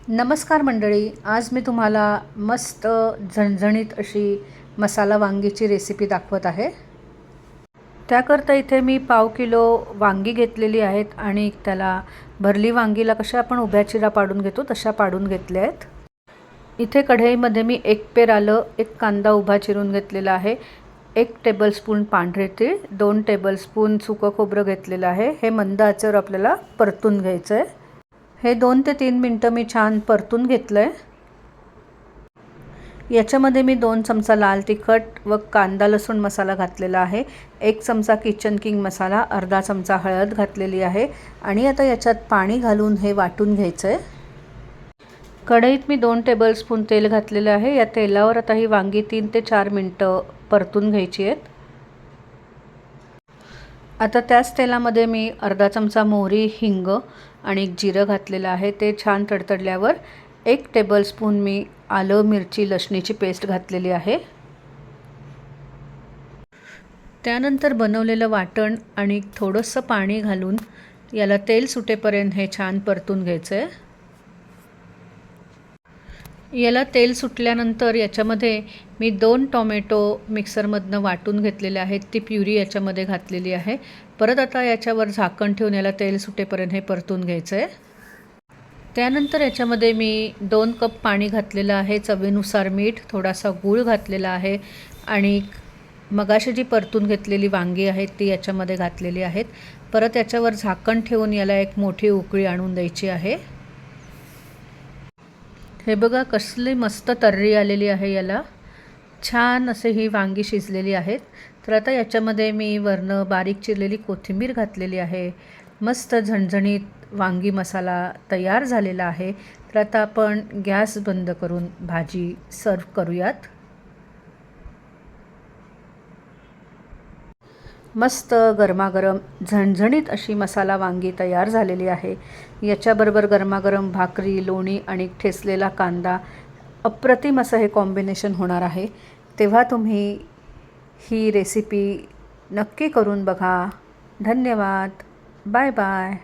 नमस्कार मंडळी, आज मी तुम्हाला मस्त झणझणीत अशी मसाला वांगीची रेसिपी दाखवत आहे। त्याकरता इथे मी पाव किलो वांगी घेतलेली आहेत आणि त्याला भरली वांगीला कशा आपण उभ्या चिरा पाडून घेतो तशा पाडून घेतल्या आहेत। इथे कढईमध्ये मी 1 पेर आलं, 1 कांदा उभा चिरून घेतलेला आहे, 1 टेबलस्पून पांढरे तीळ, 2 टेबलस्पून सुकं खोबरं घेतलेलं आहे। हे मंद आचेवर आपल्याला परतून घ्यायचं आहे। हे 2 ते 3 मिनटं मी छान परतून घेतलं आहे। याच्यामध्ये मी 2 चमचा लाल तिखट व कांदा लसूण मसाला घातलेला आहे, 1 चमचा किचन किंग मसाला, अर्धा चमचा हळद घातलेली आहे आणि आता याच्यात पाणी घालून हे वाटून घ्यायचं आहे। कढईत मी 2 टेबलस्पून तेल घातलेलं आहे। या तेलावर आता ही वांगी 3 ते 4 मिनटं परतून घ्यायची आहेत। आता त्याच तेलामध्ये मी अर्धा चमचा मोहरी, हिंग आणि जिरं घातलेलं आहे। ते छान तडतडल्यावर 1 टेबलस्पून मी आलं मिरची लसणीची पेस्ट घातलेली आहे। त्यानंतर बनवलेलं वाटण आणि थोडंसं पाणी घालून याला तेल सुटेपर्यंत हे छान परतून घ्यायचं आहे। याला तेल सुटल्यानंतर याच्यामध्ये मी 2 टोमॅटो मिक्सरमधनं वाटून घेतलेले आहेत, ती प्युरी याच्यामध्ये घातलेली आहे। परत आता याच्यावर झाकण ठेवून याला तेल सुटेपर्यंत हे परतून घ्यायचं आहे। त्यानंतर याच्यामध्ये मी 2 कप पाणी घातलेलं आहे, चवीनुसार मीठ, थोडासा गूळ घातलेला आहे आणि मगाशी जी परतून घेतलेली वांगी आहेत ती याच्यामध्ये घातलेली आहेत। परत याच्यावर झाकण ठेवून याला एक मोठी उकळी आणून द्यायची आहे। हे बघा कसली मस्त तर्री आलेली आहे, याला छान असे ही वांगी शिजलेली आहेत। तर आता याच्यामध्ये मी वरनं बारीक चिरलेली कोथिंबीर घातलेली आहे। मस्त झणझणीत वांगी मसाला तयार झालेला आहे। तर आता आपण गॅस बंद करून भाजी सर्व करूयात। मस्त गरमागरम झणझणीत अशी मसाला वांगी तयार झालेली आहे। याच्याबरोबर गरमागरम भाकरी, लोणी आणि ठेचलेला कांदा, अप्रतिम असं हे कॉम्बिनेशन होणार आहे। तेव्हा तुम्ही ही रेसिपी नक्की करून बघा। धन्यवाद। Bye bye.